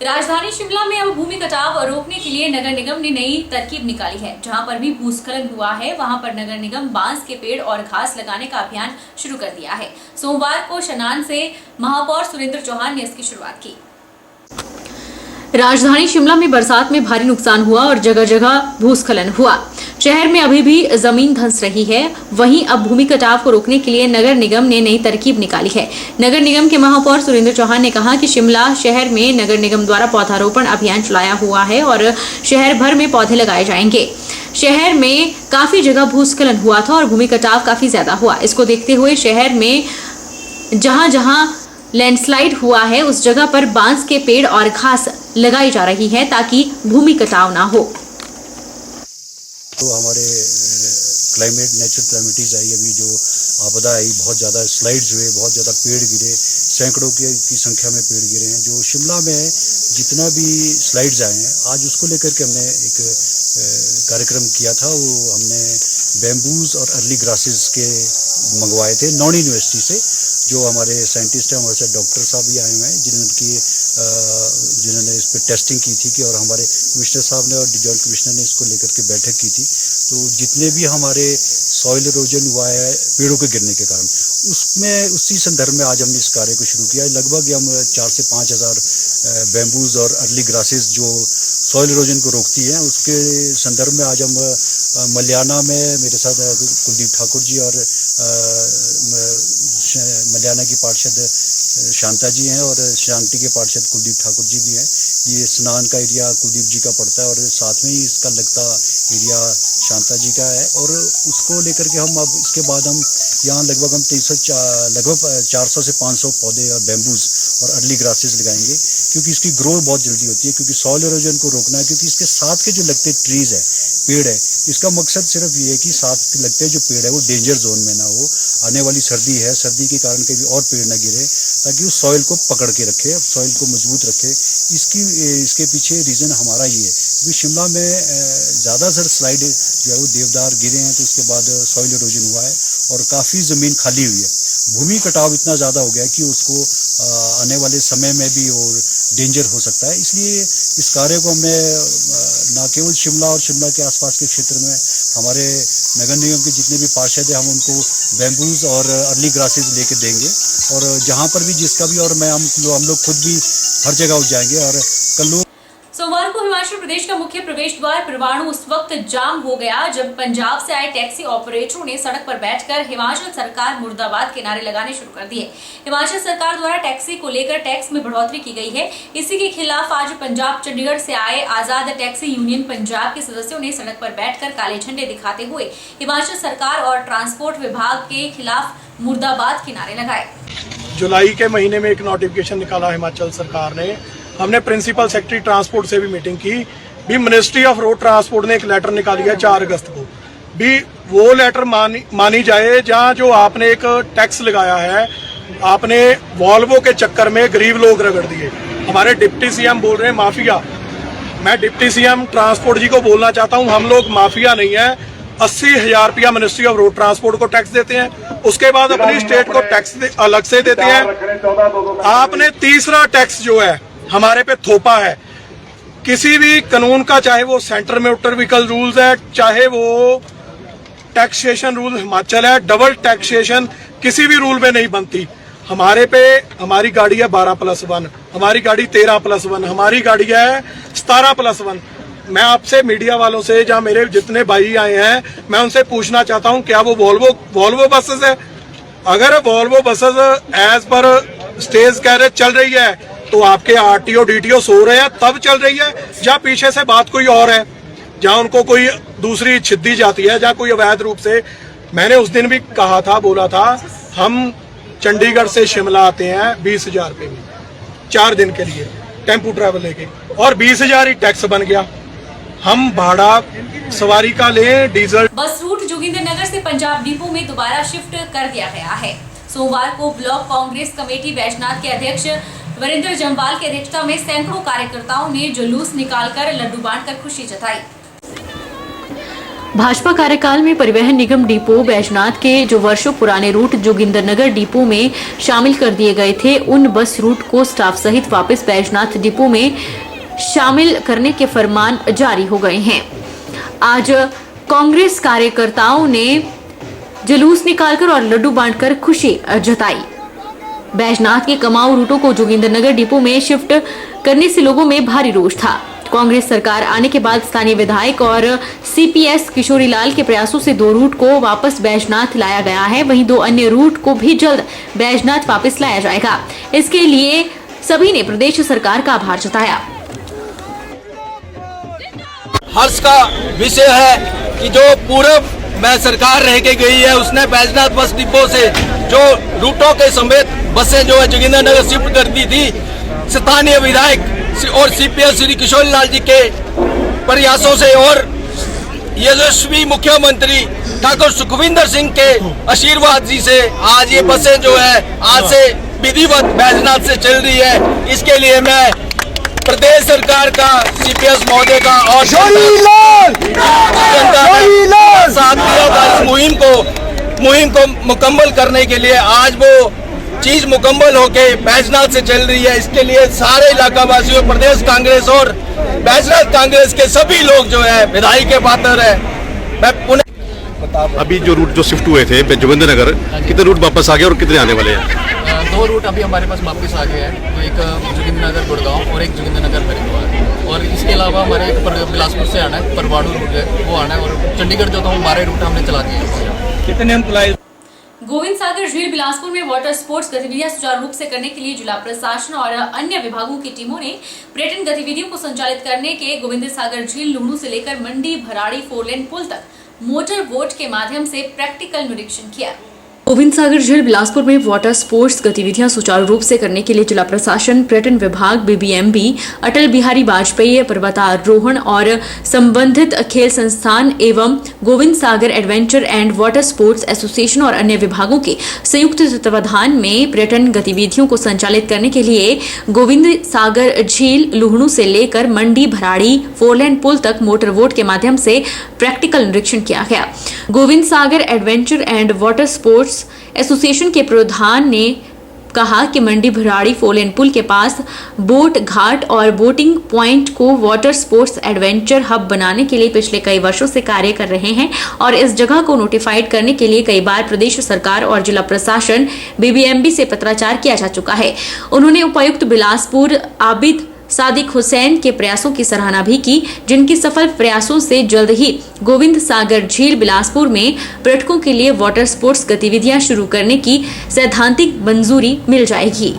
राजधानी शिमला में अब भूमि कटाव रोकने के लिए नगर निगम ने नई तरकीब निकाली है। जहां पर भी भूस्खलन हुआ है वहां पर नगर निगम बांस के पेड़ और घास लगाने का अभियान शुरू कर दिया है। सोमवार को शनान से महापौर सुरेंद्र चौहान ने इसकी शुरुआत की। राजधानी शिमला में बरसात में भारी नुकसान हुआ और जगह जगह भूस्खलन हुआ। शहर में अभी भी जमीन धंस रही है। वहीं अब भूमि कटाव को रोकने के लिए नगर निगम ने नई तरकीब निकाली है। नगर निगम के महापौर सुरेंद्र चौहान ने कहा कि शिमला शहर में नगर निगम द्वारा पौधारोपण अभियान चलाया हुआ है और शहर भर में पौधे लगाए जाएंगे। शहर में काफी जगह भूस्खलन हुआ था और भूमि कटाव काफी ज्यादा हुआ। इसको देखते हुए शहर में जहां जहां लैंडस्लाइड हुआ है उस जगह पर बांस के पेड़ और घास लगाई जा रही है ताकि भूमि कटाव ना हो। तो हमारे क्लाइमेट नेचुरल क्लाइमेटीज आई, अभी जो आपदा आई, बहुत ज़्यादा स्लाइड्स हुए, बहुत ज़्यादा पेड़ गिरे, सैकड़ों की संख्या में पेड़ गिरे हैं। जो शिमला में जितना भी स्लाइड्स आए हैं, आज उसको लेकर के हमने एक कार्यक्रम किया था। वो हमने बैम्बूज और अर्ली ग्रासेस के मंगवाए थे नॉन यूनिवर्सिटी से। जो हमारे साइंटिस्ट हैं, हमारे साथ डॉक्टर साहब भी आए हुए हैं जिन्होंने इस पर टेस्टिंग की थी और हमारे कमिश्नर साहब ने और जॉइंट कमिश्नर ने इसको लेकर के बैठक की थी। तो जितने भी हमारे सॉइल इरोजन हुआ है पेड़ों के गिरने के कारण, उसमें उसी संदर्भ में आज हमने इस कार्य को शुरू किया। लगभग हम 4 से 5 हज़ार बैम्बूज और अर्ली ग्रासेस जो सॉइल इरोजन को रोकती हैं, उसके संदर्भ में आज हम मल्याना में मेरे साथ कुलदीप ठाकुर जी और मल्याना की पार्षद शांता जी हैं और शांति के पार्षद कुलदीप ठाकुर जी भी हैं। ये स्नान का एरिया कुलदीप जी का पड़ता है और साथ में ही इसका लगता एरिया शांता जी का है। और उसको लेकर के हम अब इसके बाद हम यहाँ लगभग 400 से 500 पौधे और बैम्बूज और अर्ली ग्रासेस लगाएंगे, क्योंकि इसकी ग्रोथ बहुत जल्दी होती है। क्योंकि सॉइल इरोजन को रोकना है, क्योंकि इसके साथ के जो लगते ट्रीज है, पेड़ है, इसका मकसद सिर्फ ये है कि साथ लगते जो पेड़ है वो डेंजर जोन में ना हो। आने वाली सर्दी है, सर्दी के कारण कभी और पेड़ ना गिरे, ताकि उस सॉइल को पकड़ के रखे, सॉइल को मजबूत रखे। इसके पीछे रीज़न हमारा ये है, क्योंकि शिमला में ज़्यादातर स्लाइड जो है वो देवदार गिरे हैं, तो उसके बाद सॉइल इरोजन हुआ है और काफ़ी ज़मीन खाली हुई है। भूमि कटाव इतना ज़्यादा हो गया कि उसको आने वाले समय में भी और डेंजर हो सकता है। इसलिए इस कार्य को हमने न केवल शिमला और शिमला के आसपास के क्षेत्र में हमारे नगर निगम के जितने भी पार्षद हैं, हम उनको बैम्बूज और अर्ली ग्रासेस लेके देंगे और जहाँ पर भी जिसका भी, और हम लोग खुद भी हर जगह उठ जाएंगे। और कल सोमवार को हिमाचल प्रदेश का मुख्य प्रवेश द्वार परवाणु उस वक्त जाम हो गया जब पंजाब से आए टैक्सी ऑपरेटरों ने सड़क पर बैठकर हिमाचल सरकार मुर्दाबाद के नारे लगाने शुरू कर दिए। हिमाचल सरकार द्वारा टैक्सी को लेकर टैक्स में बढ़ोतरी की गई है। इसी के खिलाफ आज पंजाब चंडीगढ़ से आए आजाद टैक्सी यूनियन पंजाब के सदस्यों ने सड़क पर बैठकर काले झंडे दिखाते हुए हिमाचल सरकार और ट्रांसपोर्ट विभाग के खिलाफ मुर्दाबाद के नारे लगाए। जुलाई के महीने में एक नोटिफिकेशन निकाला हिमाचल सरकार ने। हमने प्रिंसिपल सेक्रेटरी ट्रांसपोर्ट से भी मीटिंग की। भी मिनिस्ट्री ऑफ रोड ट्रांसपोर्ट ने एक लेटर निकाली है 4 अगस्त को। भी वो लेटर मानी जाए, जहां जो आपने एक टैक्स लगाया है, आपने वॉल्वो के चक्कर में गरीब लोग रगड़ दिए। हमारे डिप्टी सीएम बोल रहे हैं माफिया। मैं डिप्टी सीएम ट्रांसपोर्ट जी को बोलना चाहता हूँ, हम लोग माफिया नहीं है। 80,000 रुपया मिनिस्ट्री ऑफ रोड ट्रांसपोर्ट को टैक्स देते हैं, उसके बाद अपनी स्टेट को टैक्स अलग से देते हैं। आपने तीसरा टैक्स जो है हमारे पे थोपा है। किसी भी कानून का, चाहे वो सेंटर में मोटर व्हीकल रूल्स है, चाहे वो टैक्सेशन रूल हिमाचल है, डबल टैक्सेशन किसी भी रूल में नहीं बनती। हमारे पे हमारी गाड़ी है 12+1, हमारी गाड़ी 13+1, हमारी गाड़ी है 17+1। मैं आपसे मीडिया वालों से, जहां मेरे जितने भाई आए हैं, मैं उनसे पूछना चाहता हूं, क्या वो वॉल्वो बसेस है? अगर Volvo buses as per stage carriage चल रही है तो आपके आरटीओ डीटीओ सो रहे हैं तब चल रही है, या पीछे से बात कोई और है, जहां उनको कोई दूसरी छिद्दी जाती है, जहां कोई अवैध रूप से। मैंने उस दिन भी कहा था, बोला था, हम चंडीगढ़ से शिमला आते हैं 20,000 रुपये में 4 दिन के लिए टेम्पू ट्रैवल लेके, और 20,000 ही टैक्स बन गया। हम भाड़ा सवारी का लें, डीजल। बस रूट जोगिंद्रनगर से पंजाब डिपो में दोबारा शिफ्ट कर दिया गया है। सोमवार को ब्लॉक कांग्रेस कमेटी बैजनाथ के अध्यक्ष वरिंदर जम्वाल की अध्यक्षता में सैकड़ों कार्यकर्ताओं ने जुलूस निकालकर लड्डू बांटकर खुशी जताई। भाजपा कार्यकाल में परिवहन निगम डिपो बैजनाथ के जो वर्षों पुराने रूट जोगिंदरनगर डिपो में शामिल कर दिए गए थे, उन बस रूट को स्टाफ सहित वापस बैजनाथ डिपो में शामिल करने के फरमान जारी हो गए हैं। आज कांग्रेस कार्यकर्ताओं ने जुलूस निकालकर और लड्डू बांटकर खुशी जताई। बैजनाथ के कमाऊ रूटों को जोगिंदरनगर डिपो में शिफ्ट करने से लोगों में भारी रोष था। कांग्रेस सरकार आने के बाद स्थानीय विधायक और सीपीएस किशोरीलाल के प्रयासों से 2 रूट को वापस बैजनाथ लाया गया है। वहीं 2 अन्य रूट को भी जल्द बैजनाथ वापस लाया जाएगा। इसके लिए सभी ने प्रदेश सरकार का आभार जताया। हर्ष का विषय है कि जो पूर्व में सरकार रह के गई है, उसने बैजनाथ बस डिपो से जो रूटों के समेत बसें जो है जोगिंदरनगर शिफ्ट कर दी थी। स्थानीय विधायक और सीपीएस श्री किशोरीलाल जी के प्रयासों से और यशस्वी मुख्यमंत्री ठाकुर सुखविंदर सिंह के आशीर्वाद जी से आज ये बसें जो है आज से विधिवत बैजनाथ से चल रही है। इसके लिए मैं प्रदेश सरकार का, सीपीएस महोदय का और साथ दिया था इस मुहिम को मुकम्मल करने के लिए। आज वो चीज मुकम्मल होके बैजनाथ से चल रही है। इसके लिए सारे इलाका वासियों, प्रदेश कांग्रेस और बैजनाथ कांग्रेस के सभी लोग जो है बधाई के पात्र है। मैं पुनः अभी जो रूट जो शिफ्ट हुए थे जोगिंदरनगर, कितने रूट वापस आ गए और कितने आने वाले हैं? 2 रूट अभी हमारे पास वापस आ गए हैं। तो एक जोगिंदरनगर गुड़गांव और एक जोगिंदरनगर हरिद्वार, और इसके अलावा हमारे एक बिलासपुर से आना है, परवाणु रूट है वो आना है, और चंडीगढ़ जो था 12 रूट हमने चला दिए। कितने एम्प्लॉय? गोविंद सागर झील बिलासपुर में वाटर स्पोर्ट्स गतिविधियां सुचारू रूप से करने के लिए जिला प्रशासन और अन्य विभागों की टीमों ने पर्यटन गतिविधियों को संचालित करने के गोविंद सागर झील लुहणू से लेकर मंडी भराड़ी 4 लेन पुल तक मोटर बोट के माध्यम से प्रैक्टिकल निरीक्षण किया। गोविंद सागर झील बिलासपुर में वाटर स्पोर्ट्स गतिविधियां सुचारू रूप से करने के लिए जिला प्रशासन, पर्यटन विभाग, बीबीएमबी, अटल बिहारी वाजपेयी पर्वतारोहण और संबंधित खेल संस्थान एवं Govind Sagar adventure and water sports association और अन्य विभागों के संयुक्त तत्वावधान में पर्यटन गतिविधियों को संचालित करने के लिए गोविंद सागर झील लुहणू से लेकर मंडी भराड़ी 4 लेन पुल तक मोटर बोट के माध्यम से प्रैक्टिकल निरीक्षण किया गया। Govind Sagar adventure and water sports association के प्रधान ने कहा कि मंडी भराड़ी 4 लेन पुल के पास बोट घाट और बोटिंग पॉइंट को वाटर स्पोर्ट्स एडवेंचर हब बनाने के लिए पिछले कई वर्षों से कार्य कर रहे हैं और इस जगह को नोटिफाइड करने के लिए कई बार प्रदेश सरकार और जिला प्रशासन बीबीएमबी से पत्राचार किया जा चुका है। उन्होंने उपायुक्त बिलासपुर आबिद सादिक हुसैन के प्रयासों की सराहना भी की, जिनकी सफल प्रयासों से जल्द ही गोविंद सागर झील बिलासपुर में पर्यटकों के लिए वाटर स्पोर्ट्स गतिविधियां शुरू करने की सैद्धांतिक मंजूरी मिल जाएगी।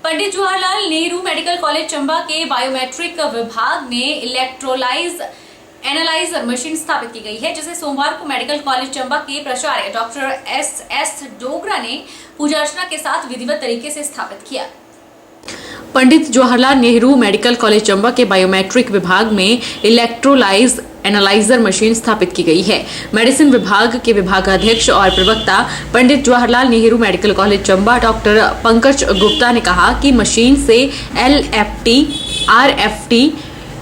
पंडित जवाहरलाल नेहरू मेडिकल कॉलेज चंबा के बायोमेट्रिक विभाग में इलेक्ट्रोलाइज एनालाइजर मशीन स्थापित की गई है, जिसे सोमवार को मेडिकल कॉलेज चंबा के प्राचार्य डॉक्टर एस डोगरा ने पूजा अर्चना के साथ विधिवत तरीके से स्थापित किया। पंडित जवाहरलाल नेहरू मेडिकल कॉलेज चंबा के बायोमेट्रिक विभाग में इलेक्ट्रोलाइज एनालाइजर मशीन स्थापित की गई है। मेडिसिन विभाग के विभागाध्यक्ष और प्रवक्ता Pandit Jawaharlal Nehru medical college Chamba doctor Pankaj Gupta ने कहा कि मशीन से LFT, RFT,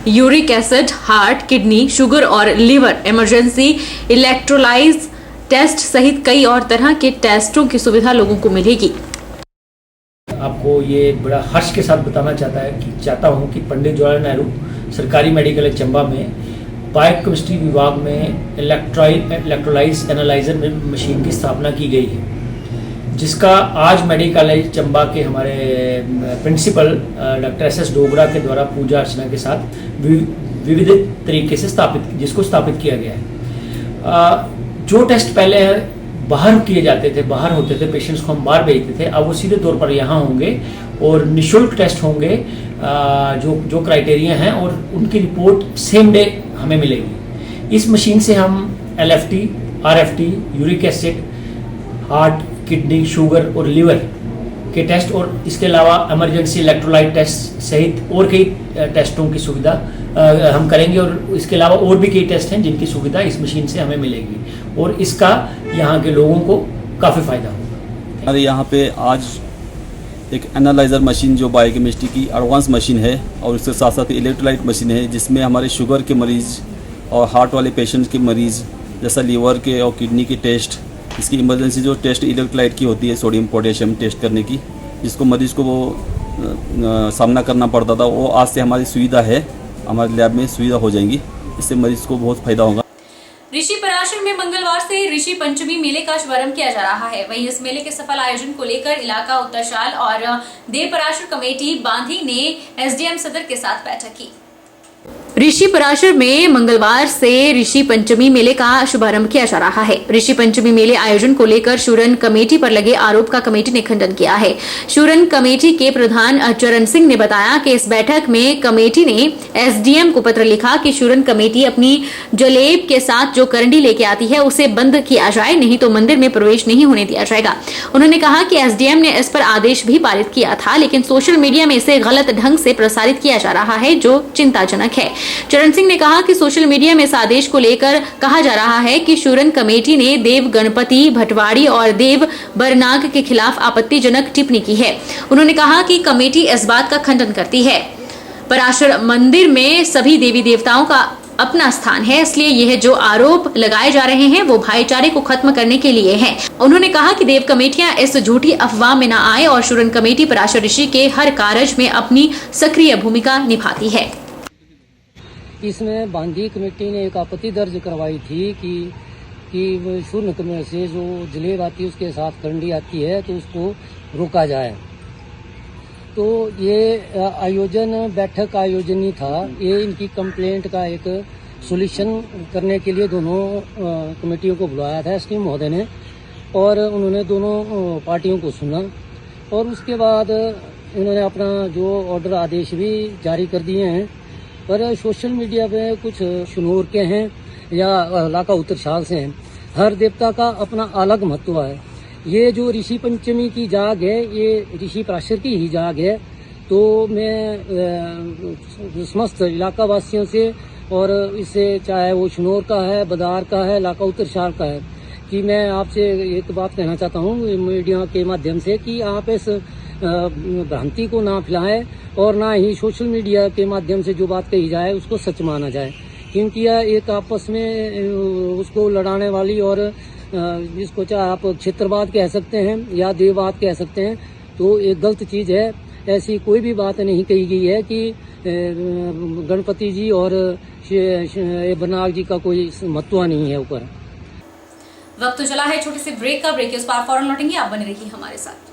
uric acid, heart, kidney, sugar और लीवर इमरजेंसी इलेक्ट्रोलाइज टेस्ट सहित कई और तरह के टेस्टों की सुविधा लोगों को मिलेगी। आपको ये बड़ा हर्ष के साथ बताना चाहता हूँ कि पंडित जवाहरलाल नेहरू सरकारी मेडिकल कॉलेज चंबा में बायोकेमिस्ट्री विभाग में इलेक्ट्रोलाइज एनालाइजर मशीन की स्थापना की गई है, जिसका आज मेडिकल कॉलेज चंबा के हमारे प्रिंसिपल डॉक्टर SS डोगरा के द्वारा पूजा अर्चना के साथ विविध तरीके से स्थापित किया गया है। जो टेस्ट पहले बाहर किए जाते थे, बाहर होते थे, पेशेंट्स को हम बाहर भेजते थे, अब वो सीधे तौर पर यहाँ होंगे और निःशुल्क टेस्ट होंगे जो क्राइटेरिया हैं और उनकी रिपोर्ट सेम डे हमें मिलेगी। इस मशीन से हम LFT, RFT, uric acid, heart, kidney, sugar और लीवर के टेस्ट और इसके अलावा इमरजेंसी इलेक्ट्रोलाइट टेस्ट सहित और कई टेस्टों की सुविधा हम करेंगे और इसके अलावा और भी कई टेस्ट हैं जिनकी सुविधा इस मशीन से हमें मिलेगी और इसका यहाँ के लोगों को काफ़ी फ़ायदा होगा। हमारे यहाँ पे आज एक एनालाइज़र मशीन जो बायोकेमिस्ट्री की एडवांस मशीन है और उसके साथ साथ इलेक्ट्रोलाइट मशीन है, जिसमें हमारे शुगर के मरीज़ और हार्ट वाले पेशेंट के मरीज़ जैसा लीवर के और किडनी के टेस्ट, इसकी इमरजेंसी जो टेस्ट इलेक्ट्रोलाइट की होती है, सोडियम पोटेशियम टेस्ट करने की, जिसको मरीज़ को वो सामना करना पड़ता था, वो आज से हमारी सुविधा है, हमारे लैब में सुविधा हो जाएंगी। इससे मरीज़ को बहुत फ़ायदा होगा। ऋषि पराशर में मंगलवार से ऋषि पंचमी मेले का शुभारंभ किया जा रहा है। वहीं इस मेले के सफल आयोजन को लेकर इलाका उत्तरशाल और देव पराशर कमेटी बांधी ने एसडीएम सदर के साथ बैठक की। ऋषि पराशर में मंगलवार से ऋषि पंचमी मेले का शुभारंभ किया जा रहा है। ऋषि पंचमी मेले आयोजन को लेकर शूरन कमेटी पर लगे आरोप का कमेटी ने खंडन किया है। शूरन कमेटी के प्रधान चरण सिंह ने बताया कि इस बैठक में कमेटी ने एसडीएम को पत्र लिखा कि शूरन कमेटी अपनी जलेब के साथ जो करंडी लेके आती है उसे बंद किया जाए, नहीं तो मंदिर में प्रवेश नहीं होने दिया जाएगा। उन्होंने कहा कि एसडीएम ने इस पर आदेश भी पारित किया था, लेकिन सोशल मीडिया में इसे गलत ढंग से प्रसारित किया जा रहा है, जो चिंताजनक है। चरण सिंह ने कहा कि सोशल मीडिया में इस आदेश को लेकर कहा जा रहा है कि शूरन कमेटी ने देव गणपति भटवाड़ी और देव बरनाग के खिलाफ आपत्तिजनक टिप्पणी की है। उन्होंने कहा कि कमेटी इस बात का खंडन करती है। पराशर मंदिर में सभी देवी देवताओं का अपना स्थान है, इसलिए यह जो आरोप लगाए जा रहे हैं वो भाईचारे को खत्म करने के लिए हैं। उन्होंने कहा कि देव कमेटियां इस झूठी अफवाह में न आए और शूरन कमेटी पराशर ऋषि के हर कार्य में अपनी सक्रिय भूमिका निभाती है। इसमें बांधी कमेटी ने एक आपत्ति दर्ज करवाई थी कि शून्य कमेटी से जो जलेब आती है उसके साथ करंडी आती है तो उसको रोका जाए। तो ये आयोजन बैठक आयोजन ही था, ये इनकी कंप्लेंट का एक सॉल्यूशन करने के लिए दोनों कमेटियों को बुलाया था एसडीएम महोदय ने, और उन्होंने दोनों पार्टियों को सुना और उसके बाद उन्होंने अपना जो ऑर्डर आदेश भी जारी कर दिए हैं। पर सोशल मीडिया पे कुछ शनौर के हैं या इलाका उत्तरशाल से हैं, हर देवता का अपना अलग महत्व है। ये जो ऋषि पंचमी की जाग है ये ऋषि पराशर की ही जाग है। तो मैं समस्त इलाका वासियों से और इससे चाहे वो शनौर का है, बदार का है, इलाका उत्तरशाल का है, कि मैं आपसे एक बात कहना चाहता हूँ मीडिया के माध्यम से कि आप इस भ्रांति को ना फैलाएं और ना ही सोशल मीडिया के माध्यम से जो बात कही जाए उसको सच माना जाए, क्योंकि यह एक आपस में उसको लड़ाने वाली और जिसको चाहे आप क्षेत्रवाद कह सकते हैं या देववाद कह सकते हैं, तो एक गलत चीज़ है। ऐसी कोई भी बात नहीं कही गई है कि गणपति जी और बरनाग जी का कोई महत्व नहीं है ऊपर। वक्त तो चला है छोटे से ब्रेक का। ब्रेक के उस पार फौरन लौटेंगे, आप बने रहिए हमारे साथ।